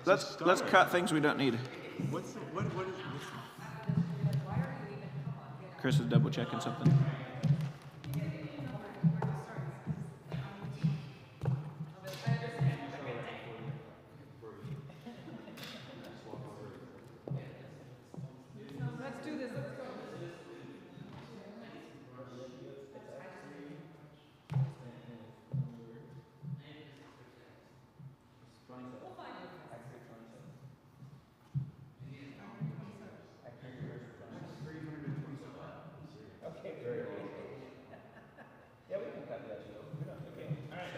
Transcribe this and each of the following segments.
let's cut things we don't need. What is Chris is double checking something. Let's do this. Let's go. Okay, very good. Yeah, we can cut that. Okay, all right.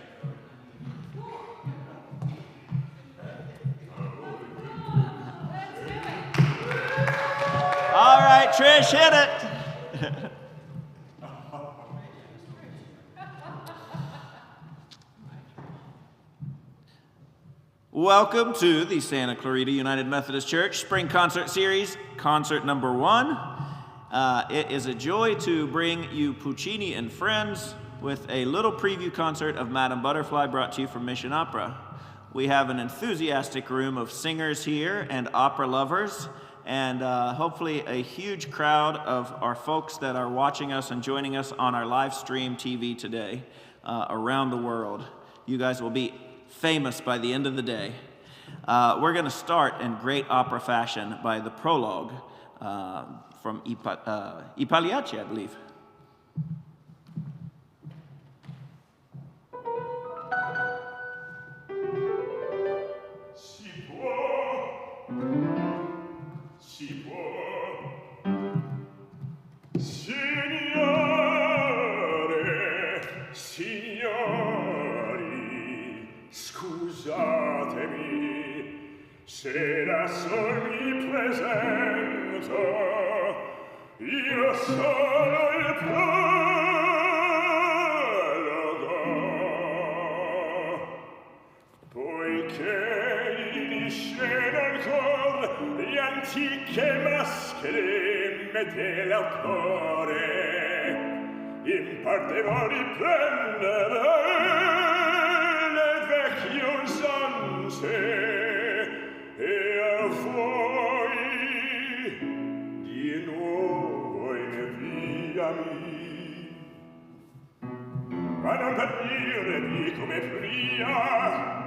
All right, Trish, hit it. Welcome to the Santa Clarita United Methodist Church Spring Concert Series, concert number 1. It is a joy to bring you Puccini and Friends with a little preview concert of Madame Butterfly brought to you from Mission Opera. We have an enthusiastic room of singers here and opera lovers, and hopefully a huge crowd of our folks that are watching us and joining us on our live stream TV today around the world. You guys will be famous by the end of the day. We're going to start in great opera fashion by the prologue from I Pagliacci, I believe. Si può, signori, scusatemi, se da sol mi presento, io sono il prologo, poiché in scena ancor le antiche maschere dell'autore, in parte vuol riprendere le vecchie usanze, e a voi di nuovo inviami, ma non per dire di come prima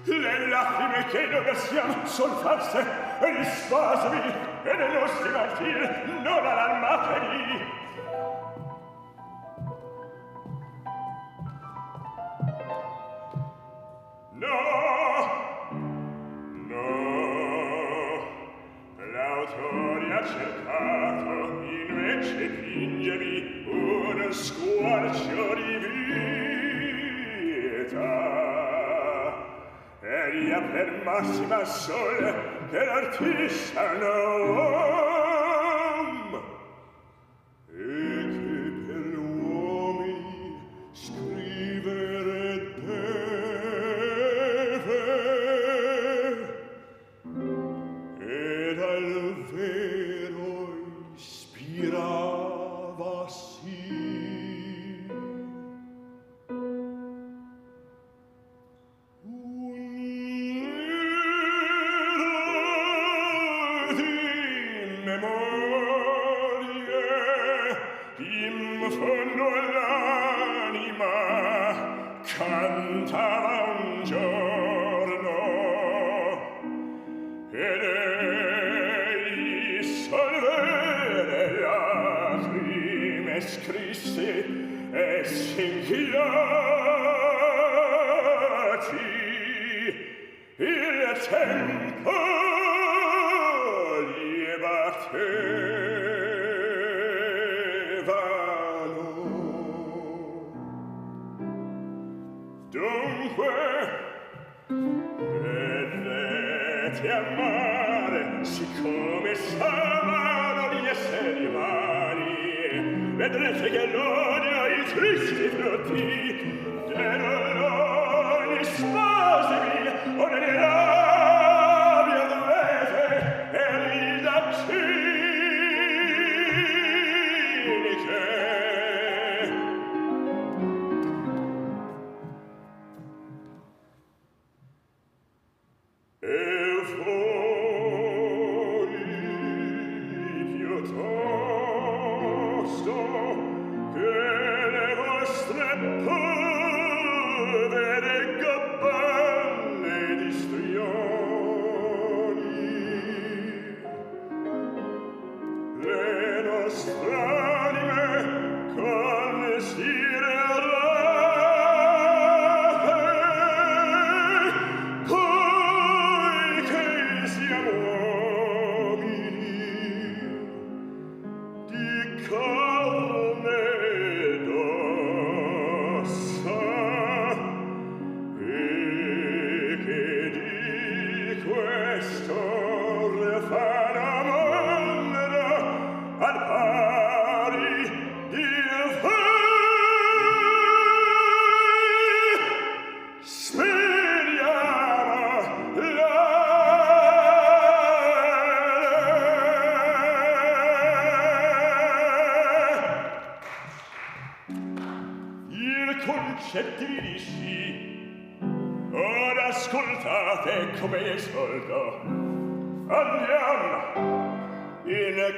le lacrime che noi versiamo son false e gli spasmi e nei nostri martiri non allarmatevi. No, l'autore ha cercato invece fingermi uno squarcio di vita, ella per massima sole che l'artista non, e che per gli uomini scrivere deve, e dal vero ispirava sì. Cantava un giorno ed egli solvere lacrime scrisse e singhiati il tempo gli dunque vedete amare siccome s'amano gli esseri umani, vedrete che l'odio i tristi frutti devono gli spasimi o nelle rabbia dovete e rida ciniche. E questo le fenomena al pari di speriamo il concetti di sì. Ora ascoltate come esolto. Andiamo in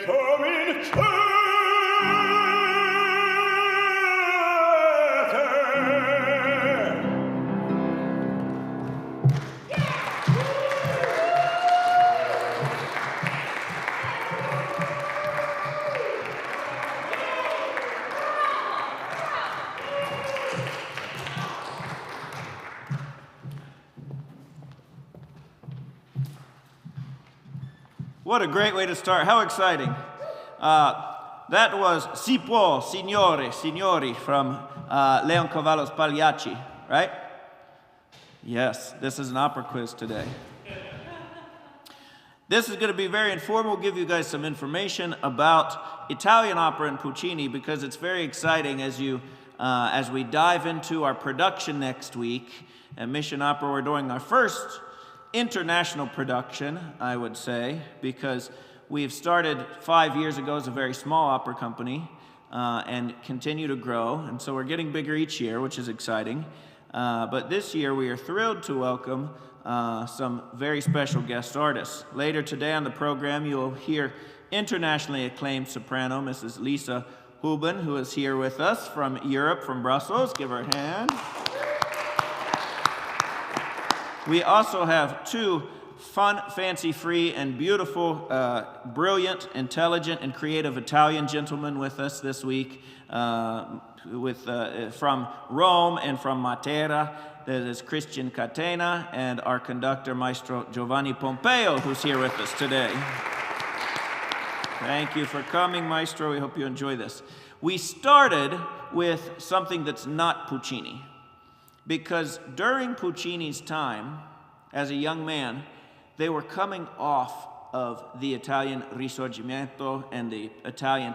What a great way to start. How exciting. That was Si può, signore, signori from Leoncavallo's Pagliacci, right? Yes, this is an opera quiz today. This is going to be very informal. We'll give you guys some information about Italian opera and Puccini because it's very exciting as we dive into our production next week. At Mission Opera, we're doing our first international production, I would say, because we've started 5 years ago as a very small opera company and continue to grow, and so we're getting bigger each year, which is exciting. But this year we are thrilled to welcome some very special guest artists. Later today on the program you'll hear internationally acclaimed soprano Mrs. Lisa Huben, who is here with us from Europe, from Brussels. Give her a hand. We also have two fun, fancy-free, and beautiful, brilliant, intelligent, and creative Italian gentlemen with us this week from Rome and from Matera. That is Christian Catena and our conductor, Maestro Giovanni Pompeo, who's here with us today. Thank you for coming, Maestro. We hope you enjoy this. We started with something that's not Puccini, because during Puccini's time, as a young man, they were coming off of the Italian Risorgimento and the Italian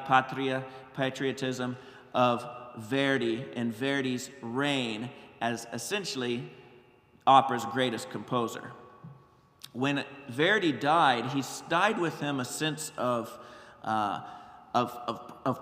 patriotism of Verdi and Verdi's reign as essentially opera's greatest composer. When Verdi died, he died with him a sense of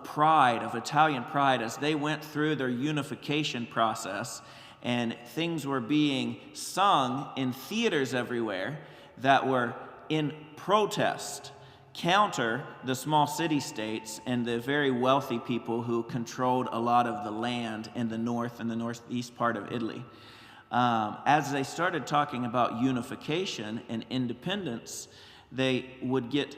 pride, of Italian pride, as they went through their unification process, and things were being sung in theaters everywhere that were in protest, counter the small city-states and the very wealthy people who controlled a lot of the land in the north and the northeast part of Italy. As they started talking about unification and independence, they would get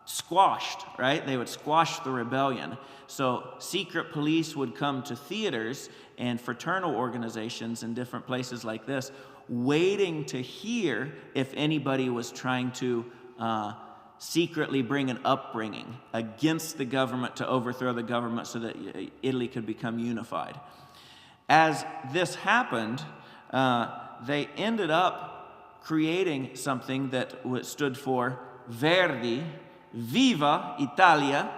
squashed, right? They would squash the rebellion. So secret police would come to theaters and fraternal organizations in different places like this, waiting to hear if anybody was trying to secretly bring an upbringing against the government to overthrow the government so that Italy could become unified. As this happened, they ended up creating something that stood for Verdi, Viva Italia,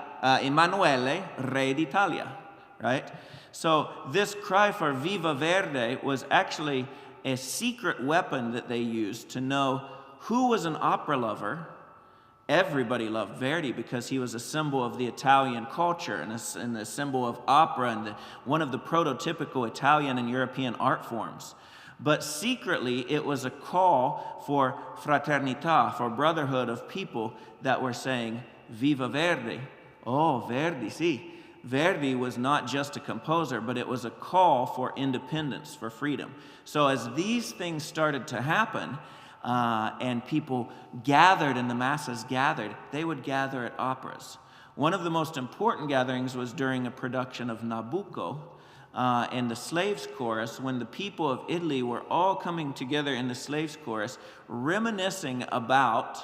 Emanuele, Re d'Italia, right? So this cry for Viva Verdi was actually a secret weapon that they used to know who was an opera lover. Everybody loved Verdi because he was a symbol of the Italian culture and a symbol of opera and one of the prototypical Italian and European art forms. But secretly, it was a call for fraternità, for brotherhood of people that were saying, Viva Verdi. Oh, Verdi, sí. Verdi was not just a composer, but it was a call for independence, for freedom. So as these things started to happen, and people gathered and the masses gathered, they would gather at operas. One of the most important gatherings was during a production of Nabucco, in the Slaves Chorus, when the people of Italy were all coming together in the Slaves Chorus, reminiscing about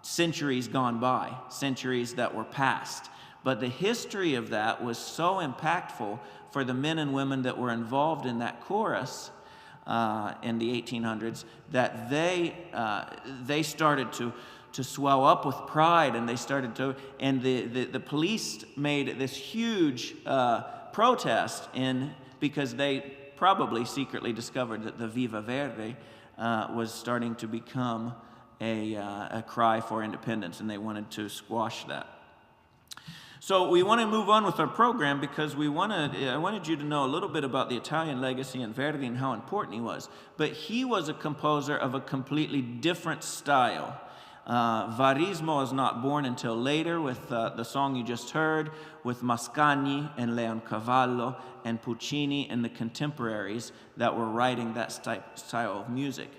centuries gone by, centuries that were past. But the history of that was so impactful for the men and women that were involved in that chorus in the 1800s, that they started to swell up with pride, and they started to, and the police made this huge protest because they probably secretly discovered that the Viva Verde was starting to become a cry for independence, and they wanted to squash that. So we want to move on with our program because I wanted you to know a little bit about the Italian legacy and Verdi and how important he was. But he was a composer of a completely different style. Varismo was not born until later with the song you just heard, with Mascagni and Leoncavallo and Puccini and the contemporaries that were writing that style of music.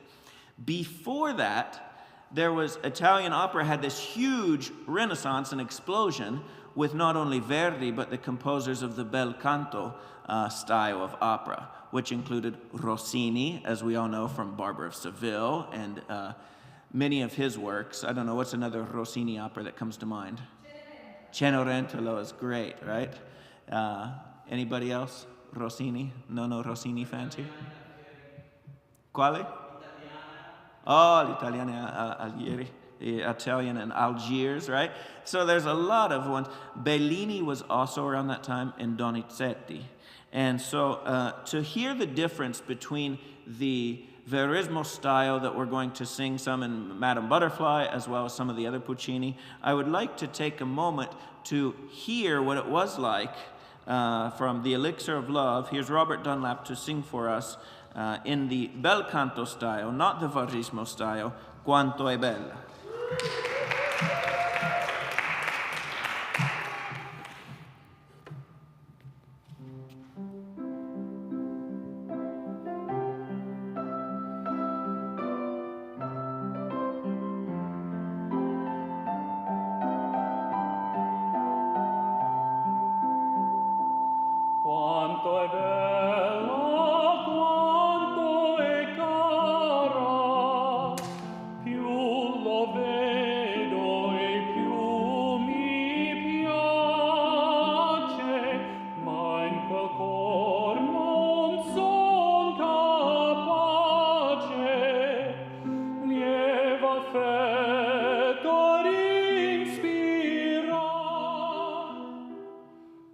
Before that, Italian opera had this huge renaissance and explosion with not only Verdi, but the composers of the bel canto style of opera, which included Rossini, as we all know from Barber of Seville, and many of his works. I don't know, what's another Rossini opera that comes to mind? Cenerentola is great, right? Anybody else? Rossini? No Rossini fans here? Quale? Oh, l'Italiana Algeri. Italian and Algiers, right? So there's a lot of ones. Bellini was also around that time, and Donizetti. And so to hear the difference between the Verismo style that we're going to sing some in Madame Butterfly, as well as some of the other Puccini, I would like to take a moment to hear what it was like from The Elixir of Love. Here's Robert Dunlap to sing for us in the bel canto style, not the Verismo style, Quanto è bella. Quanto è bella, quanto è cara, più lo vedo e più mi piace, ma in quel cor non son capace, lieve affetto rinspirar.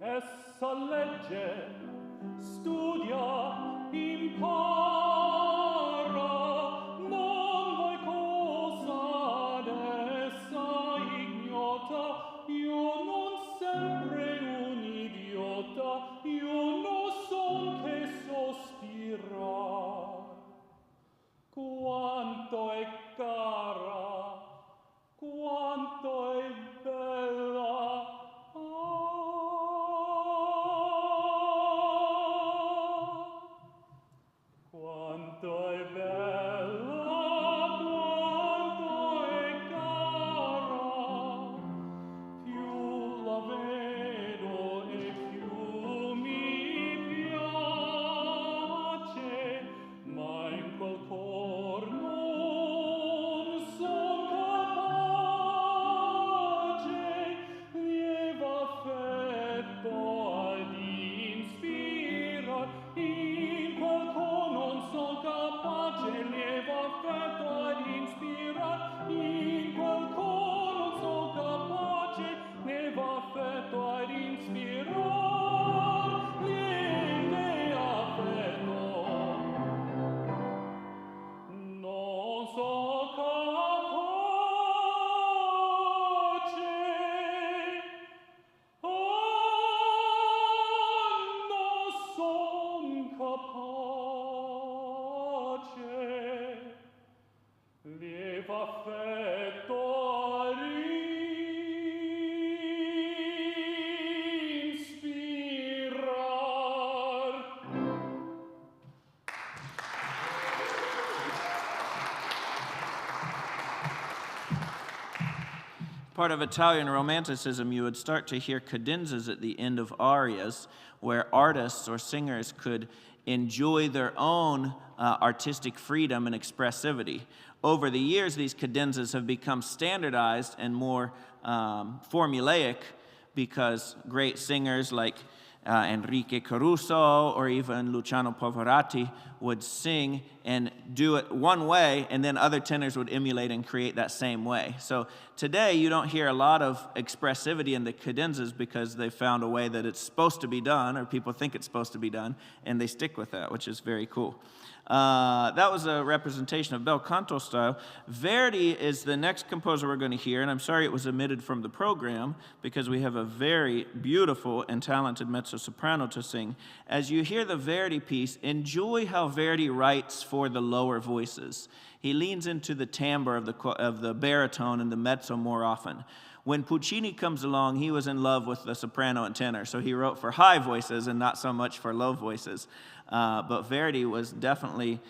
Essa legge, studia, impara, non vuoi cosa d'essa ignota, io non sempre un idiota, io non son che sospirar. Quanto è cara, quanto è bella, quanto è bella, quanto è cara, più la vedo e più mi piace, ma in quel cor non son capace, lieve affetto ad inspirar, in quel cor non son capace, lieve affetto ad inspirar, in quel cor non son capace, lieve affetto ad inspirar, lieve affetto. Non son capace, non son capace, lieve affetto a rinspirar. Part of Italian Romanticism, you would start to hear cadenzas at the end of arias, where artists or singers could enjoy their own artistic freedom and expressivity. Over the years, these cadenzas have become standardized and more formulaic because great singers like Enrique Caruso or even Luciano Pavarotti would sing and do it one way, and then other tenors would emulate and create that same way. So today you don't hear a lot of expressivity in the cadenzas because they found a way that it's supposed to be done, or people think it's supposed to be done, and they stick with that, which is very cool. That was a representation of bel canto style. Verdi is the next composer we're going to hear, and I'm sorry it was omitted from the program because we have a very beautiful and talented mezzo-soprano to sing. As you hear the Verdi piece, enjoy how Verdi writes for the lower voices. He leans into the timbre of the baritone and the mezzo more often. When Puccini comes along, he was in love with the soprano and tenor, so he wrote for high voices and not so much for low voices. But Verdi was definitely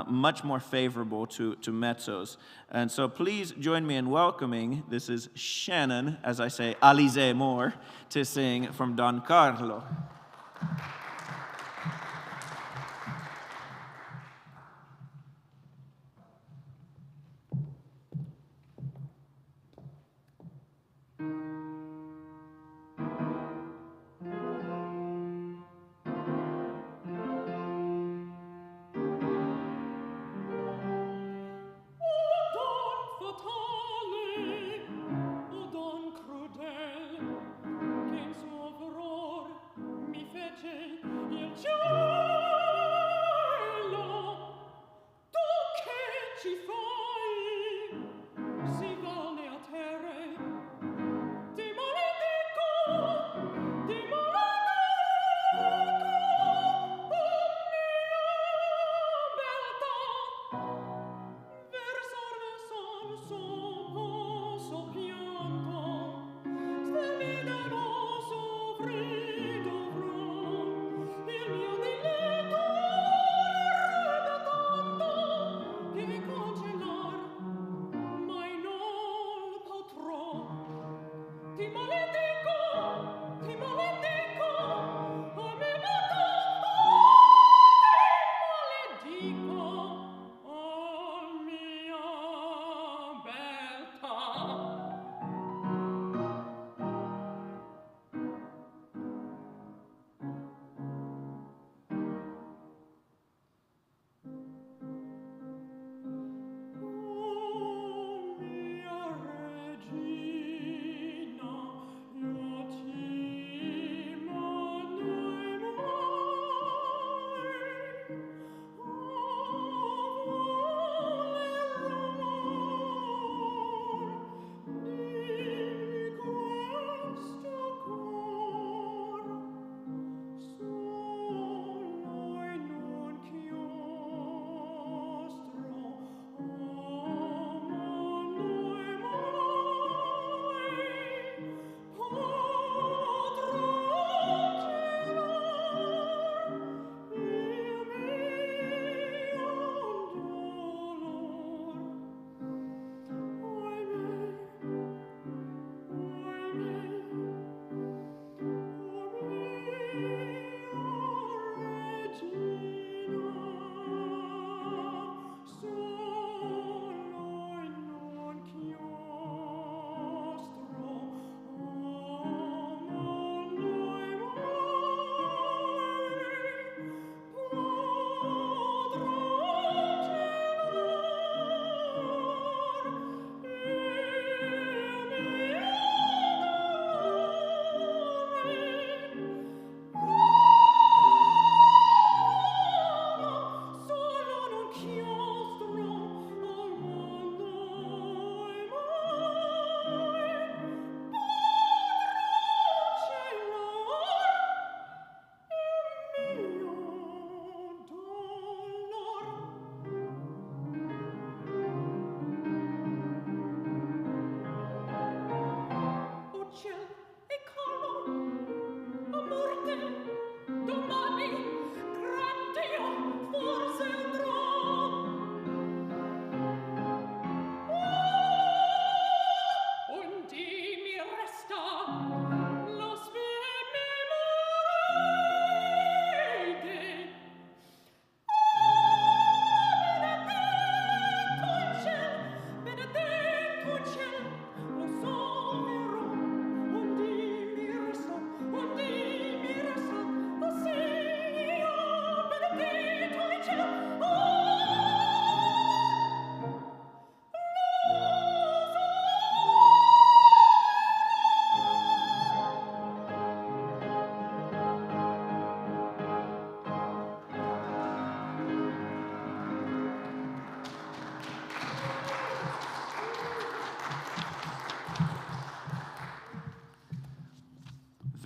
much more favorable to mezzos. And so please join me in welcoming, this is Shannon, as I say, Alizé Moore, to sing from Don Carlo. Che congelar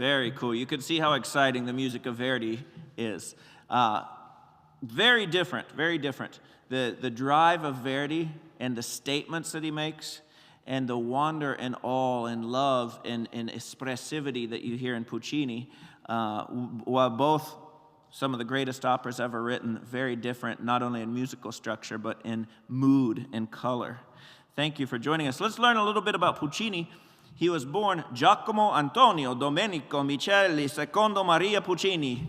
Very cool. You can see how exciting the music of Verdi is. Very different, very different. The drive of Verdi and the statements that he makes and the wonder and awe and love and expressivity that you hear in Puccini, while both some of the greatest operas ever written, very different, not only in musical structure, but in mood and color. Thank you for joining us. Let's learn a little bit about Puccini. He was born Giacomo Antonio Domenico Micheli Secondo Maria Puccini.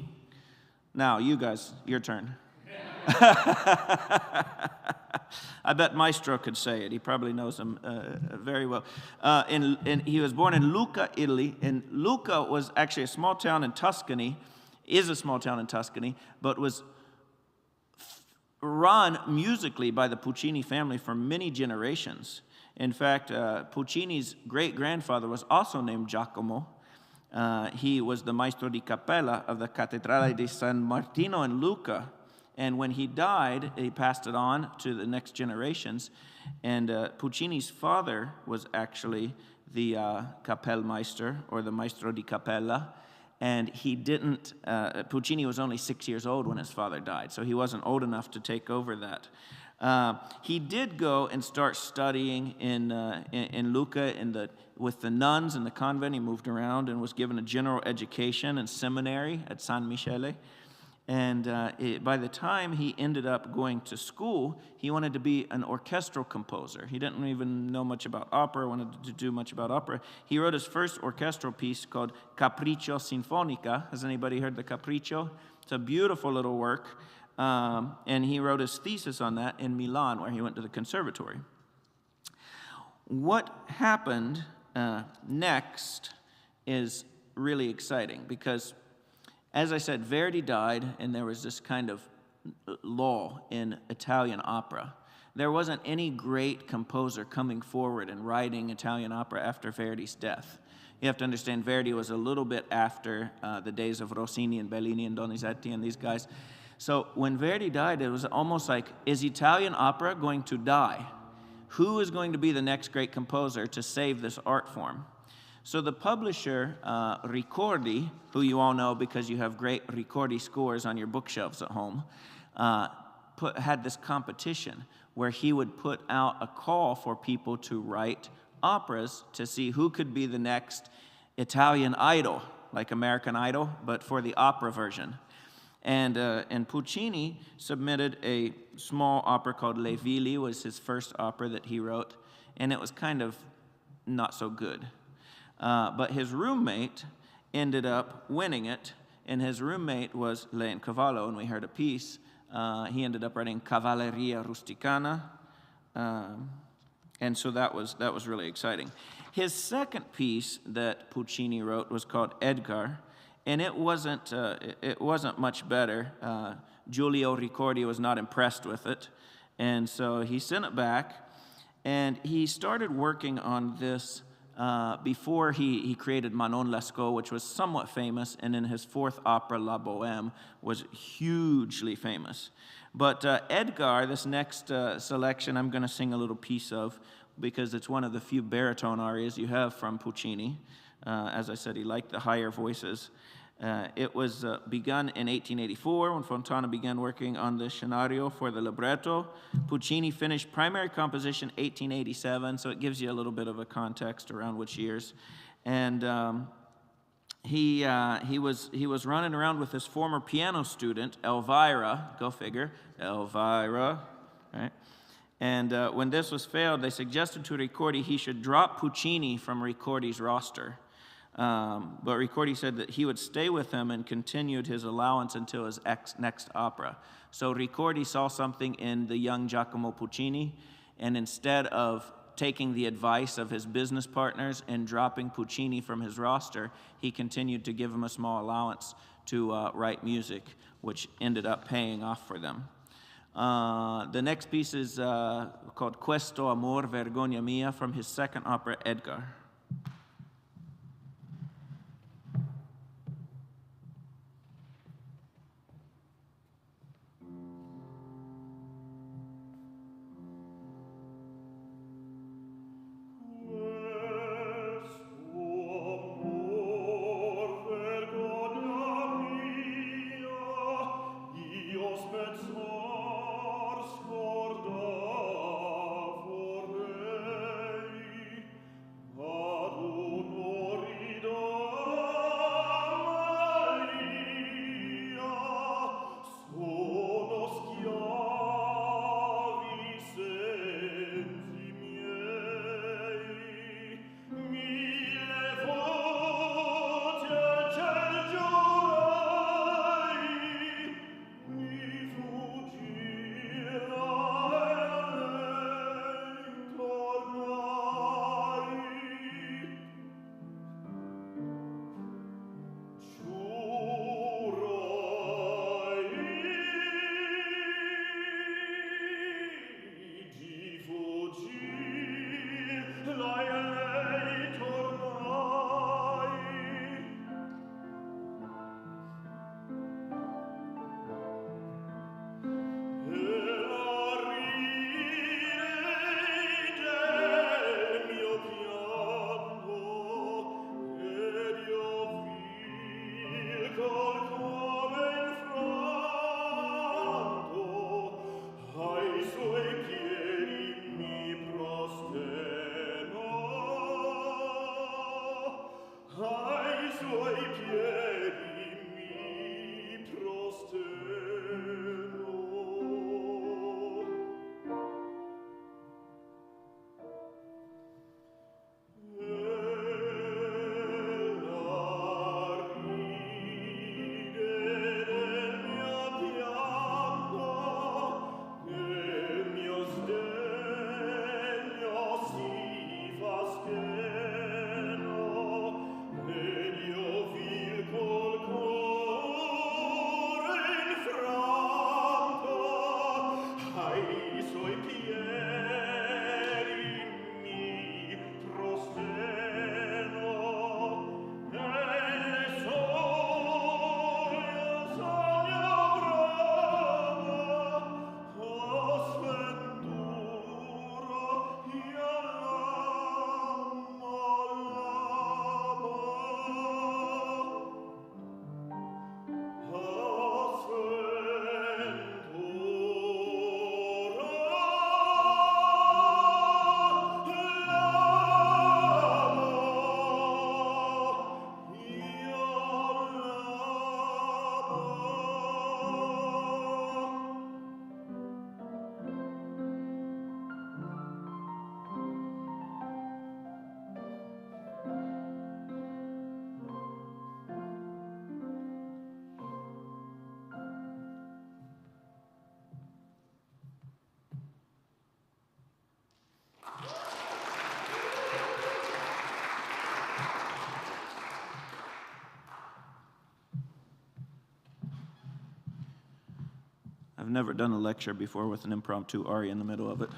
Now, you guys, your turn. I bet Maestro could say it. He probably knows him very well. He was born in Lucca, Italy. And Lucca was actually a small town in Tuscany, is a small town in Tuscany, but was run musically by the Puccini family for many generations. In fact, Puccini's great-grandfather was also named Giacomo. He was the maestro di cappella of the Cattedrale di San Martino in Lucca. And when he died, he passed it on to the next generations. And Puccini's father was actually the Kapellmeister, or the maestro di cappella. And he didn't, Puccini was only 6 years old when his father died, so he wasn't old enough to take over that. He did go and start studying in Lucca with the nuns in the convent. He moved around and was given a general education and seminary at San Michele. And by the time he ended up going to school, he wanted to be an orchestral composer. He didn't even know much about opera, wanted to do much about opera. He wrote his first orchestral piece called Capriccio Sinfonica. Has anybody heard the Capriccio? It's a beautiful little work. And he wrote his thesis on that in Milan, where he went to the conservatory. What happened next is really exciting because, as I said, Verdi died, and there was this kind of lull in Italian opera. There wasn't any great composer coming forward and writing Italian opera after Verdi's death. You have to understand, Verdi was a little bit after the days of Rossini and Bellini and Donizetti and these guys. So when Verdi died, it was almost like, is Italian opera going to die? Who is going to be the next great composer to save this art form? So the publisher, Ricordi, who you all know because you have great Ricordi scores on your bookshelves at home, had this competition where he would put out a call for people to write operas to see who could be the next Italian Idol, like American Idol, but for the opera version. And Puccini submitted a small opera called Le Villi, was his first opera that he wrote, and it was kind of not so good. But his roommate ended up winning it, and his roommate was Leoncavallo, and we heard a piece. He ended up writing Cavalleria Rusticana, and so that was really exciting. His second piece that Puccini wrote was called Edgar, and it wasn't much better. Giulio Ricordi was not impressed with it, and so he sent it back, and he started working on this before he created Manon Lescaut, which was somewhat famous, and in his fourth opera, La Bohème, was hugely famous. But Edgar, this next selection, I'm going to sing a little piece of, because it's one of the few baritone arias you have from Puccini. As I said, he liked the higher voices. It was begun in 1884 when Fontana began working on the scenario for the libretto. Puccini finished primary composition 1887, so it gives you a little bit of a context around which years. And he was running around with his former piano student, Elvira, go figure, Elvira, right? And when this was failed, they suggested to Ricordi he should drop Puccini from Ricordi's roster. But Ricordi said that he would stay with him and continued his allowance until his next opera. So Ricordi saw something in the young Giacomo Puccini, and instead of taking the advice of his business partners and dropping Puccini from his roster, he continued to give him a small allowance to write music, which ended up paying off for them. The next piece is called Questo Amor, Vergogna Mia, from his second opera, Edgar. never done a lecture before with an impromptu aria in the middle of it.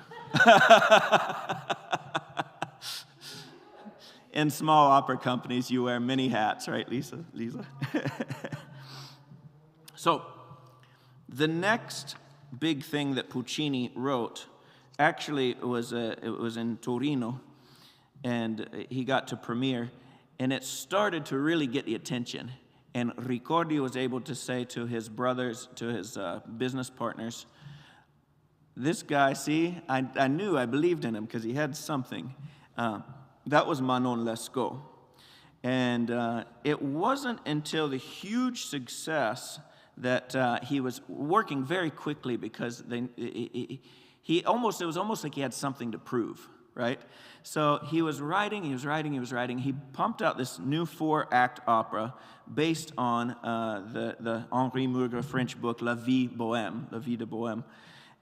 In small opera companies, you wear many hats, right, Lisa? So, the next big thing that Puccini wrote, actually it was in Torino, and he got to premiere, and it started to really get the attention. And Ricordi was able to say to his brothers, to his business partners, this guy, see, I believed in him because he had something. That was Manon Lescaut. And it wasn't until the huge success that he was working very quickly, because it was almost like he had something to prove, right? So he was writing. He pumped out this new 4-act opera based on the Henri Murger French book, La Vie de Bohème.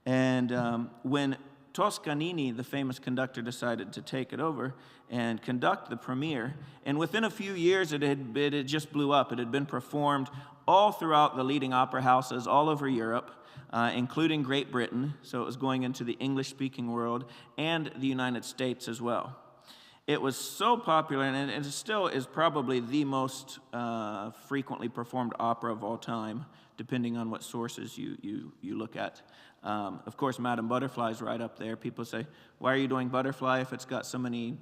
And when Toscanini, the famous conductor, decided to take it over and conduct the premiere, and within a few years it just blew up. It had been performed all throughout the leading opera houses all over Europe, including Great Britain, so it was going into the English-speaking world, and the United States as well. It was so popular, and it still is probably the most frequently performed opera of all time, depending on what sources you look at. Of course, Madame Butterfly is right up there. People say, why are you doing Butterfly if it's got so many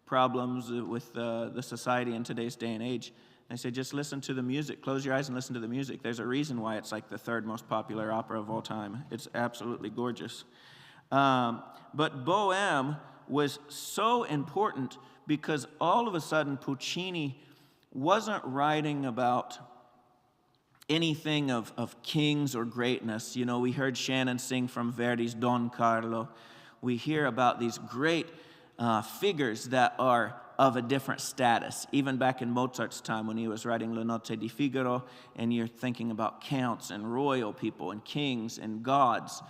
problems with the society in today's day and age? And I say, just listen to the music. Close your eyes and listen to the music. There's a reason why it's like the 3rd most popular opera of all time. It's absolutely gorgeous. But Bohème was so important because all of a sudden Puccini wasn't writing about anything of kings or greatness. You know, we heard Shannon sing from Verdi's Don Carlo. We hear about these great figures that are of a different status, even back in Mozart's time when he was writing Le Notte di Figaro, and you're thinking about counts and royal people and kings and gods.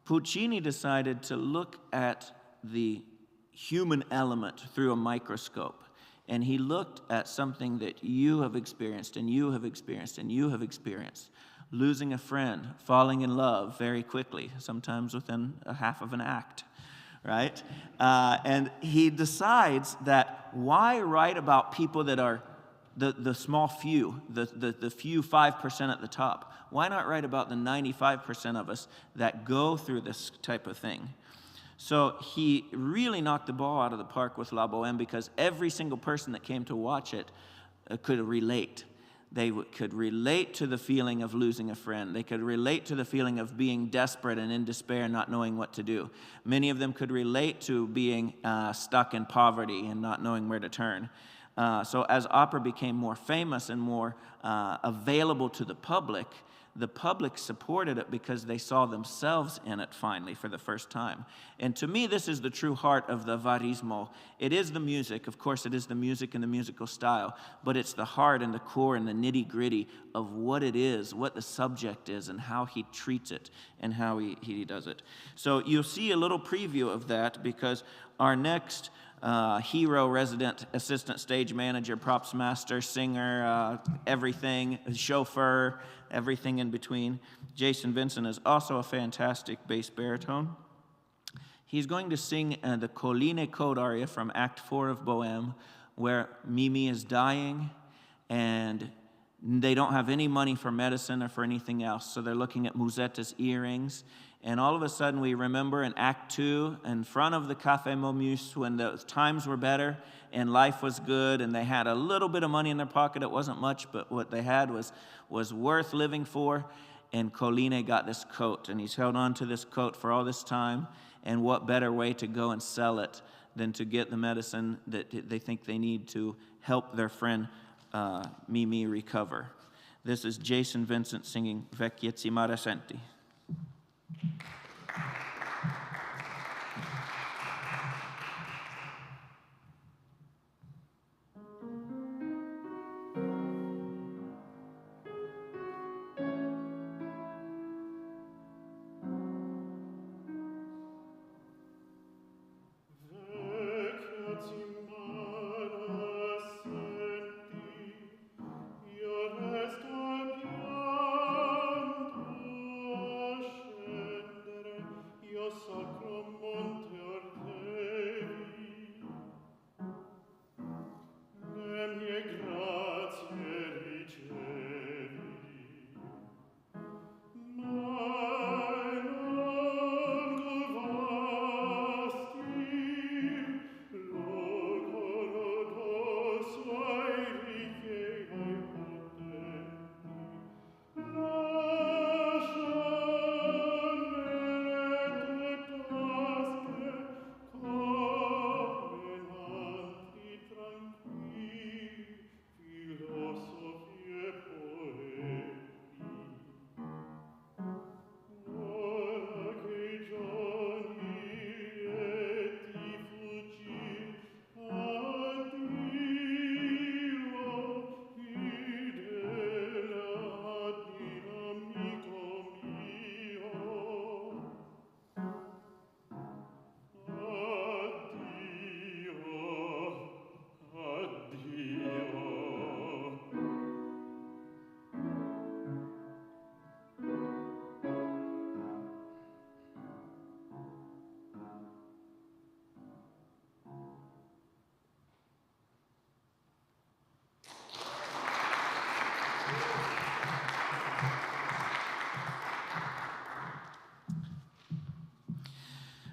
Puccini decided to look at the human element through a microscope, and he looked at something that you have experienced, and you have experienced, and you have experienced. Losing a friend, falling in love very quickly, sometimes within a half of an act. Right? And he decides that why write about people that are the small few, the few 5% at the top? Why not write about the 95% of us that go through this type of thing? So he really knocked the ball out of the park with La Bohème, because every single person that came to watch it could relate. They could relate to the feeling of losing a friend. They could relate to the feeling of being desperate and in despair, not knowing what to do. Many of them could relate to being stuck in poverty and not knowing where to turn. So as opera became more famous and more available to the public supported it because they saw themselves in it finally for the first time. And to me, this is the true heart of the Varismo. It is the music. Of course, it is the music and the musical style, but it's the heart and the core and the nitty-gritty of what it is, what the subject is, and how he treats it and how he does it. So you'll see a little preview of that, because our next hero, resident, assistant stage manager, props master, singer, everything, chauffeur, everything in between. Jason Vincent is also a fantastic bass baritone. He's going to sing the Colline Code aria from Act 4 of Bohème, where Mimi is dying and they don't have any money for medicine or for anything else, so they're looking at Musetta's earrings. And all of a sudden we remember in Act 2, in front of the Café Momus, when the times were better and life was good and they had a little bit of money in their pocket. It wasn't much, but what they had was worth living for. And Colline got this coat, and he's held on to this coat for all this time. And what better way to go and sell it than to get the medicine that they think they need to help their friend Mimi recover. This is Jason Vincent singing Vecchiezzi ma recenti.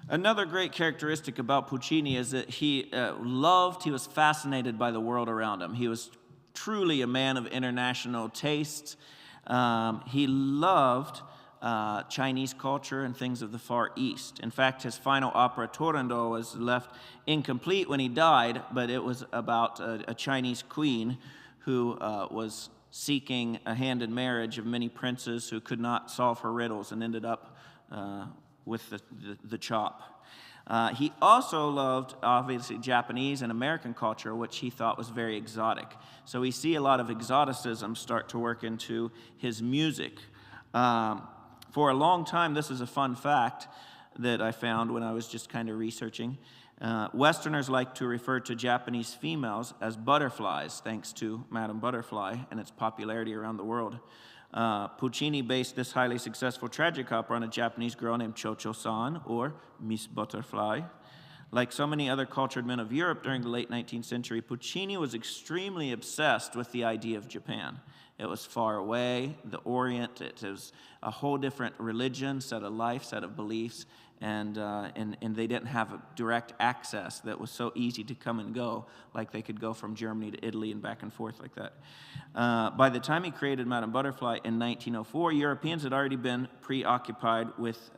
Another great characteristic about Puccini is that he was fascinated by the world around him. He was truly a man of international tastes. He loved Chinese culture and things of the Far East. In fact, his final opera, Turandot, was left incomplete when he died, but it was about a Chinese queen who was seeking a hand in marriage of many princes who could not solve her riddles and ended up with the chop. He also loved, obviously, Japanese and American culture, which he thought was very exotic. So we see a lot of exoticism start to work into his music. For a long time, this is a fun fact that I found when I was just kind of researching. Westerners like to refer to Japanese females as butterflies, thanks to Madame Butterfly and its popularity around the world. Puccini based this highly successful tragic opera on a Japanese girl named Cho-Cho-san, or Miss Butterfly. Like so many other cultured men of Europe during the late 19th century, Puccini was extremely obsessed with the idea of Japan. It was far away, the Orient, it was a whole different religion, set of life, set of beliefs, and they didn't have a direct access that was so easy to come and go, like they could go from Germany to Italy and back and forth like that. By the time he created Madame Butterfly in 1904, Europeans had already been preoccupied with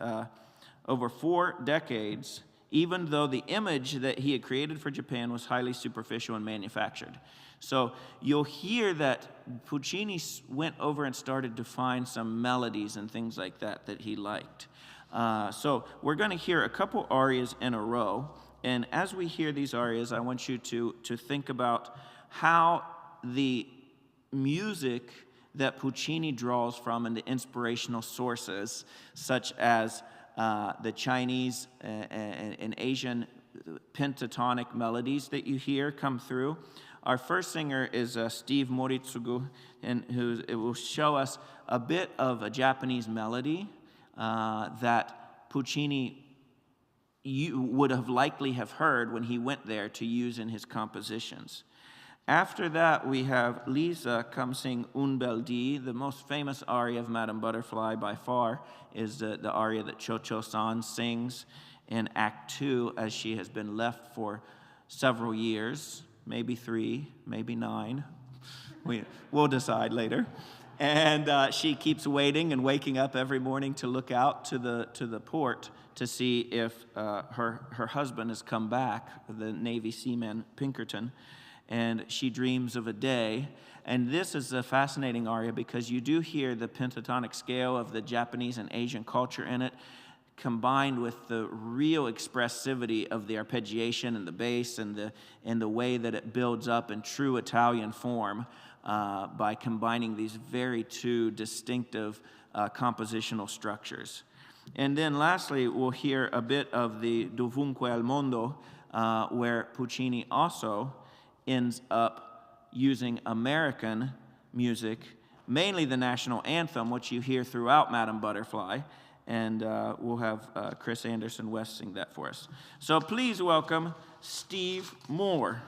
over 4 decades, even though the image that he had created for Japan was highly superficial and manufactured. So you'll hear that Puccini went over and started to find some melodies and things like that that he liked. So we're going to hear a couple arias in a row, and as we hear these arias, I want you to think about how the music that Puccini draws from and the inspirational sources, such as the Chinese and Asian pentatonic melodies that you hear come through. Our first singer is Steve Moritsugu, and it will show us a bit of a Japanese melody that Puccini would have likely have heard when he went there to use in his compositions. After that, we have Lisa come sing Un bel dì. The most famous aria of Madame Butterfly by far is the aria that Cho-Cho-san sings in Act 2, as she has been left for several years, maybe 3, maybe 9. We'll decide later. And she keeps waiting and waking up every morning to look out to the port to see if her husband has come back, the Navy seaman Pinkerton. And she dreams of a day. And this is a fascinating aria because you do hear the pentatonic scale of the Japanese and Asian culture in it, combined with the real expressivity of the arpeggiation and the bass and the way that it builds up in true Italian form by combining these very two distinctive compositional structures. And then lastly, we'll hear a bit of the Dovunque al Mondo, where Puccini also ends up using American music, mainly the national anthem, which you hear throughout Madame Butterfly. And we'll have Chris Anderson West sing that for us. So please welcome Steve Moore.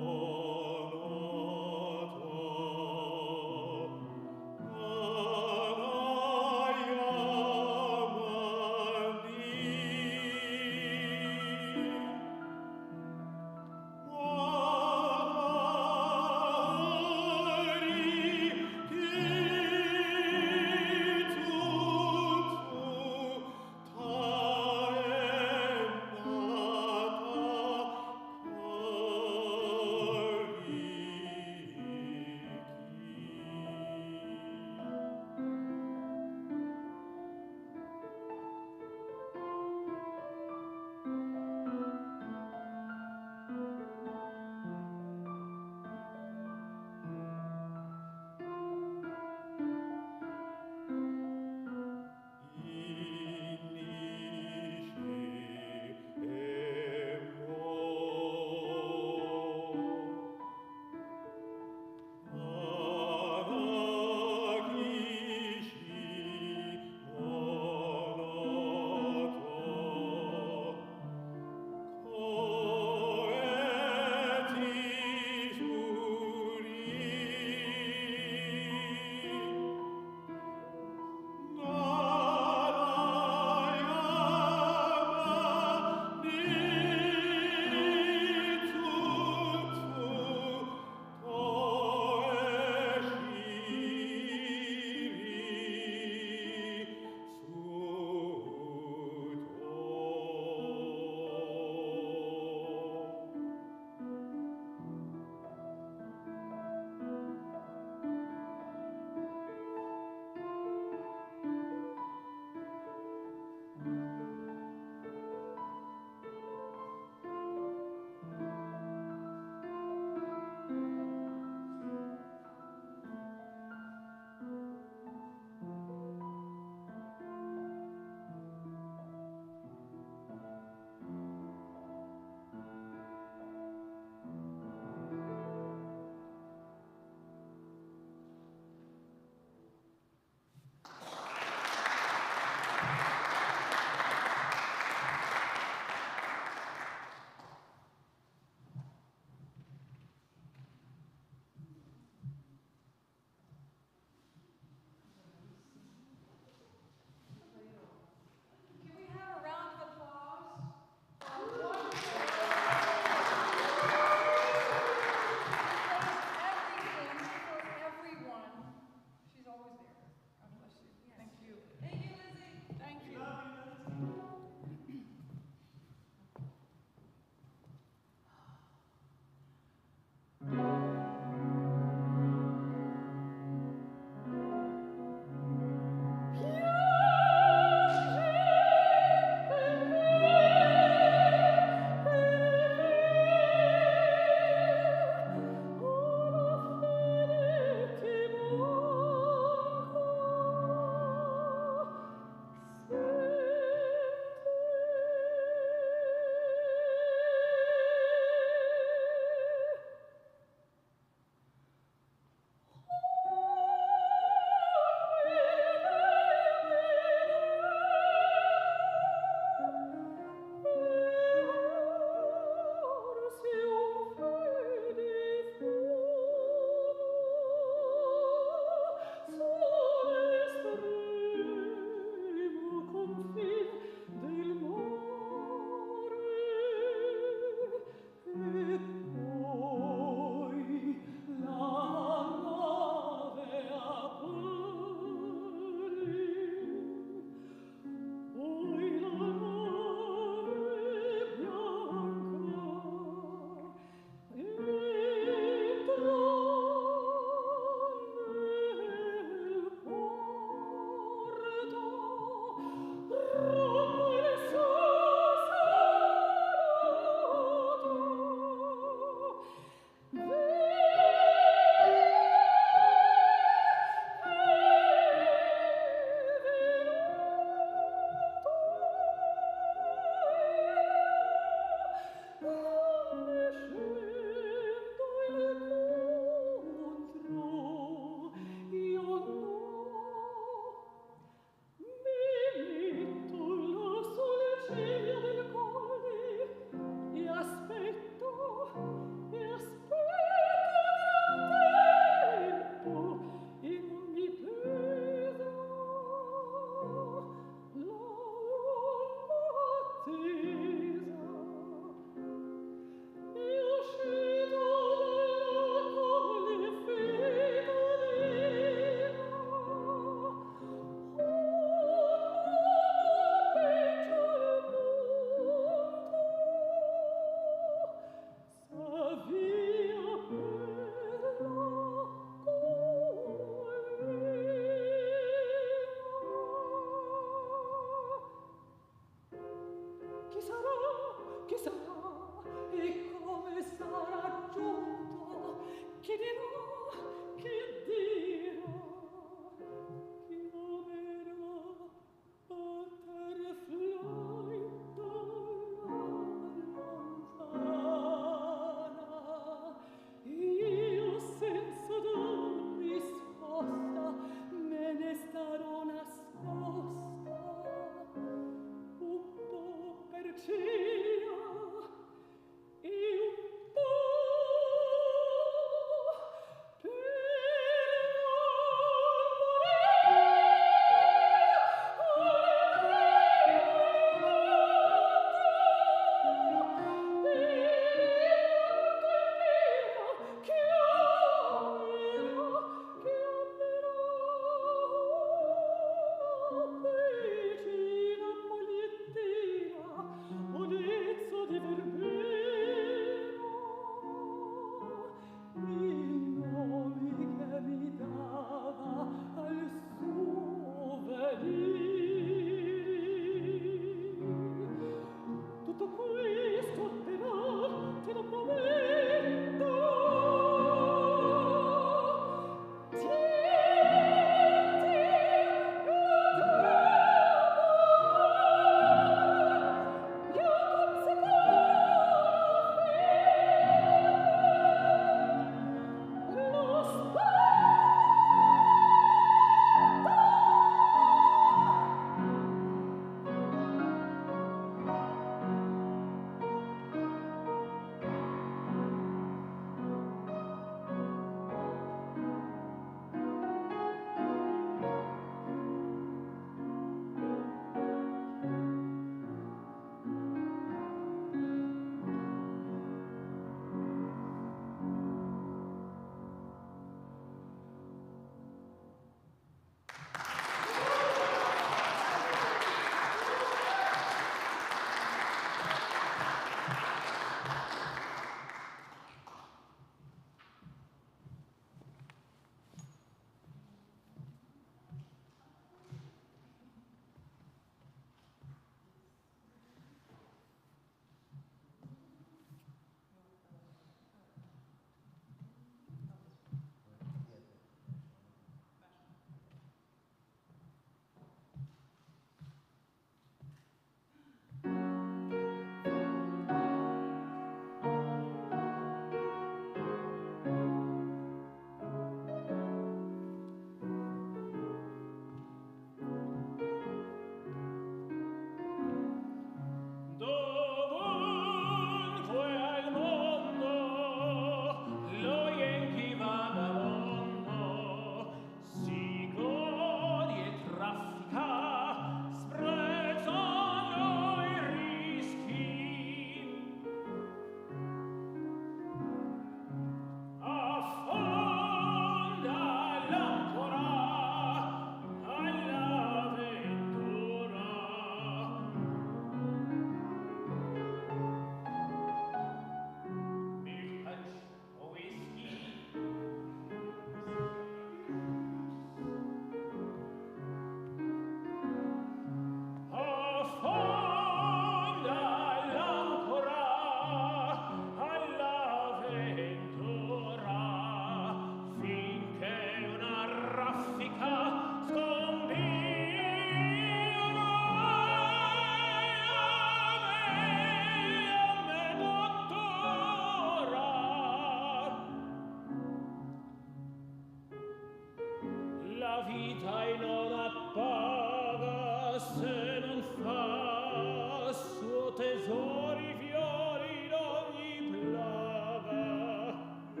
se non fa suo tesori fiori in ogni plava e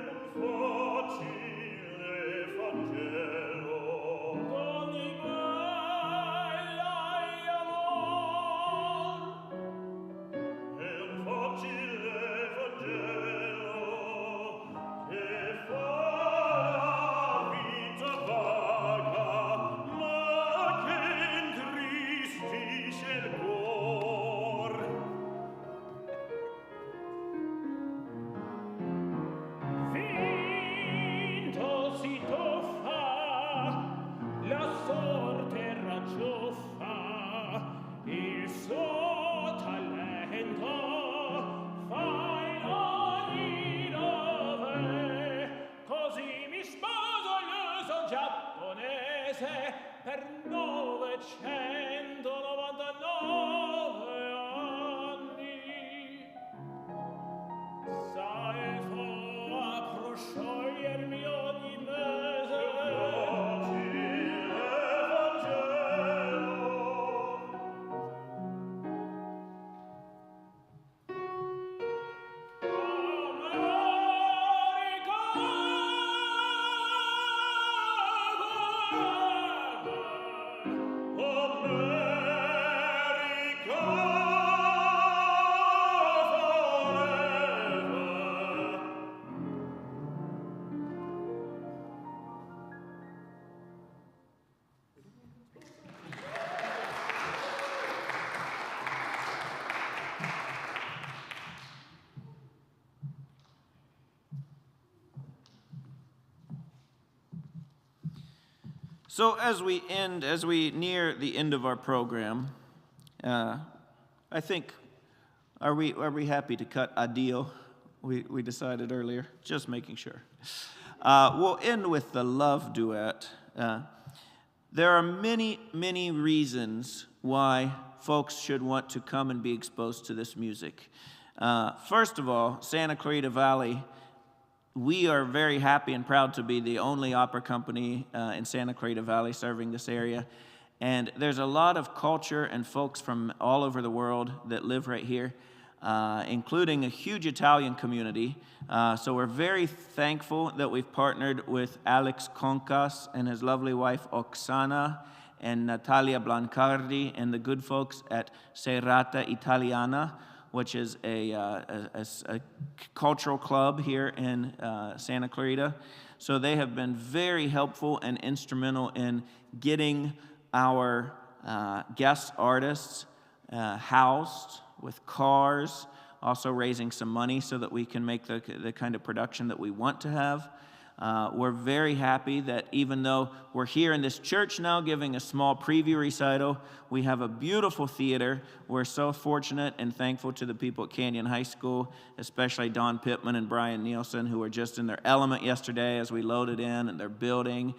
non facile Vangelo ogni bella e amor e un facile Vangelo che fa la vita vaga ma che intristisce il cuor. vinto si toffa la sorte raggiuffa il suo talento fa in ogni dove così mi sposo l'uso giapponese per 999 anni salvo a prosciogliermi ogni mese So as we near the end of our program, I think, are we happy to cut a deal? We decided earlier, just making sure. We'll end with the love duet. There are many, many reasons why folks should want to come and be exposed to this music. First of all, Santa Clarita Valley, we are very happy and proud to be the only opera company in Santa Clarita Valley serving this area. And there's a lot of culture and folks from all over the world that live right here, including a huge Italian community. So we're very thankful that we've partnered with Alex Concas and his lovely wife Oksana and Natalia Blancardi and the good folks at Serata Italiana, which is a cultural club here in Santa Clarita. So they have been very helpful and instrumental in getting our guest artists housed with cars, also raising some money so that we can make the kind of production that we want to have. We're very happy that even though we're here in this church now giving a small preview recital, we have a beautiful theater. We're so fortunate and thankful to the people at Canyon High School, especially Don Pittman and Brian Nielsen, who were just in their element yesterday as we loaded in, and they're building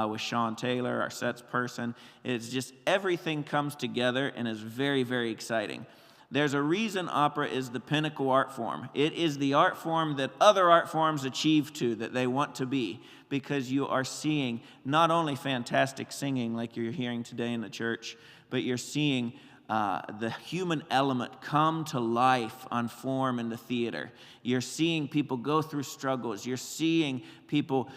with Sean Taylor, our sets person. It's just everything comes together and is very, very exciting. There's a reason opera is the pinnacle art form. It is the art form that other art forms achieve to, that they want to be, because you are seeing not only fantastic singing like you're hearing today in the church, but you're seeing the human element come to life on form in the theater. You're seeing people go through struggles. You're seeing people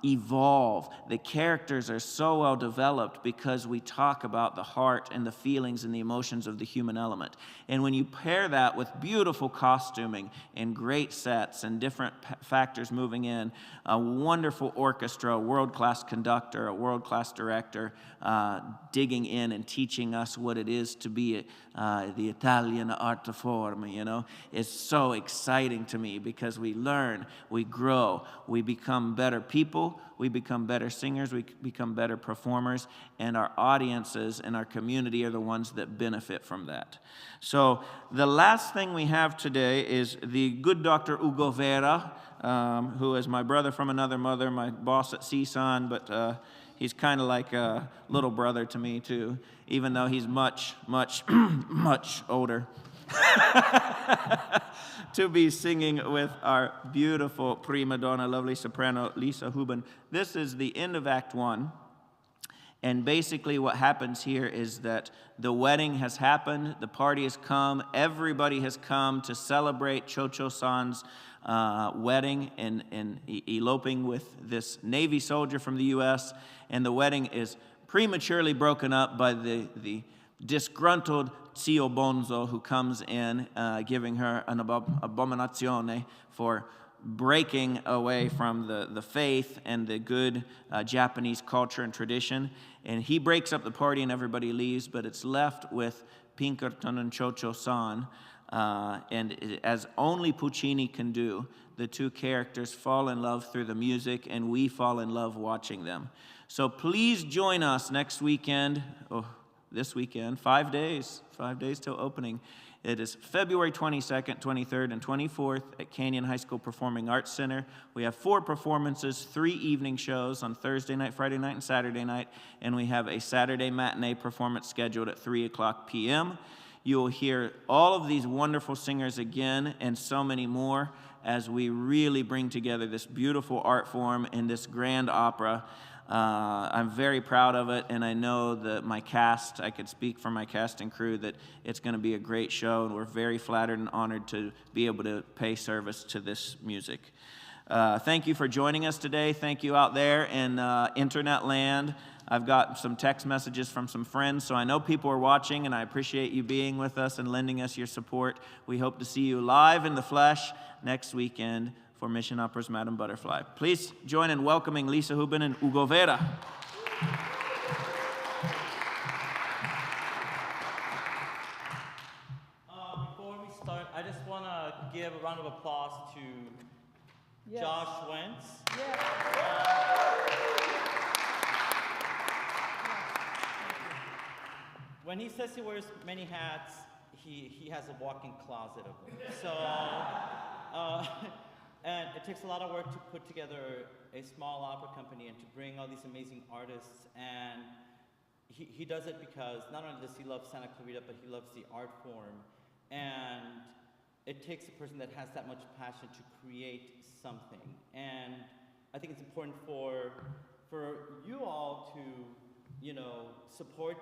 evolve. The characters are so well developed because we talk about the heart and the feelings and the emotions of the human element. And when you pair that with beautiful costuming and great sets and different factors moving in, a wonderful orchestra, a world-class conductor, a world-class director digging in and teaching us what it is to be the Italian art form, you know, is so exciting to me because we learn, we grow, we become better people, we become better singers, we become better performers, and our audiences and our community are the ones that benefit from that. So the last thing we have today is the good Dr. Ugo Vera, who is my brother from another mother, my boss at CSUN, but he's kind of like a little brother to me too, even though he's much, much, much older. To be singing with our beautiful prima donna, lovely soprano, Lisa Huben. This is the end of Act 1. And basically what happens here is that the wedding has happened, the party has come, everybody has come to celebrate Cho-Cho-san's wedding and eloping with this Navy soldier from the U.S., and the wedding is prematurely broken up by the disgruntled Zio Bonzo, who comes in giving her an abominazione for breaking away from the faith and the good Japanese culture and tradition. And he breaks up the party and everybody leaves, but it's left with Pinkerton and Cho-Cho-san. And as only Puccini can do, the two characters fall in love through the music, and we fall in love watching them. So please join us next weekend, this weekend, 5 days till opening. It is February 22nd, 23rd, and 24th at Canyon High School Performing Arts Center. We have 4 performances, 3 evening shows on Thursday night, Friday night, and Saturday night, and we have a Saturday matinee performance scheduled at 3 o'clock p.m. You will hear all of these wonderful singers again and so many more as we really bring together this beautiful art form in this grand opera. I'm very proud of it, and I know that my cast, I could speak for my cast and crew, that it's going to be a great show, and we're very flattered and honored to be able to pay service to this music. Thank you for joining us today. Thank you out there in internet land. I've got some text messages from some friends, so I know people are watching, and I appreciate you being with us and lending us your support. We hope to see you live in the flesh next weekend for Mission Opera's Madame Butterfly. Please join in welcoming Lisa Hubin and Hugo Vera. Before we start, I just want to give a round of applause to Josh Wentz. When he says he wears many hats, he has a walk-in closet of them. So, and it takes a lot of work to put together a small opera company and to bring all these amazing artists. And he does it because not only does he love Santa Clarita, but he loves the art form. And it takes a person that has that much passion to create something. And I think it's important for you all to, support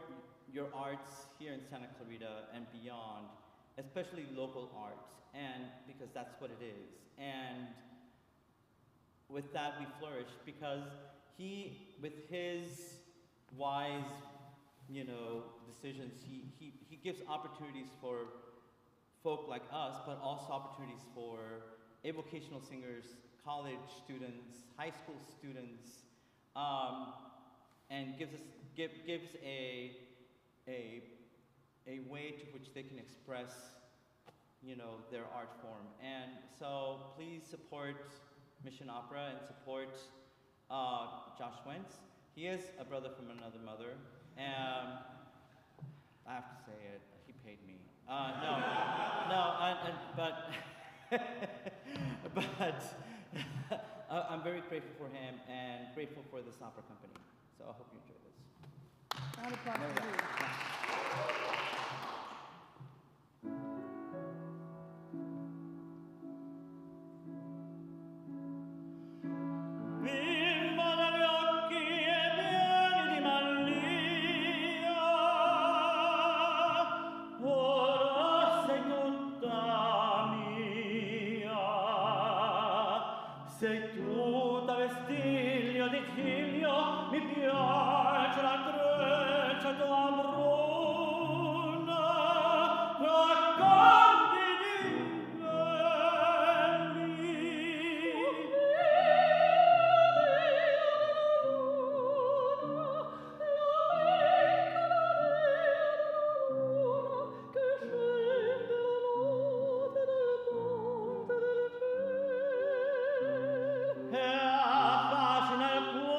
your arts here in Santa Clarita and beyond, especially local arts, and because that's what it is. And with that, we flourish because he, with his wise, decisions, he gives opportunities for folk like us, but also opportunities for avocational singers, college students, high school students, and gives a way to which they can express, their art form. And so please support Mission Opera and support Josh Wentz. He is a brother from another mother, and I have to say it, he paid me. But I'm very grateful for him and grateful for this opera company. So I hope you enjoy this. Round of applause for you. Bimbo dagli occhi e pieni di Malia, ora sei tutta mia, sei tutta vestiglio di tiglio, mi piace la treccia tua bruna, racconti di belli. E affascina il cuore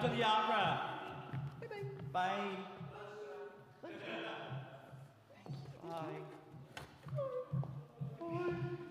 after the opera. Bye. Bye. Bye.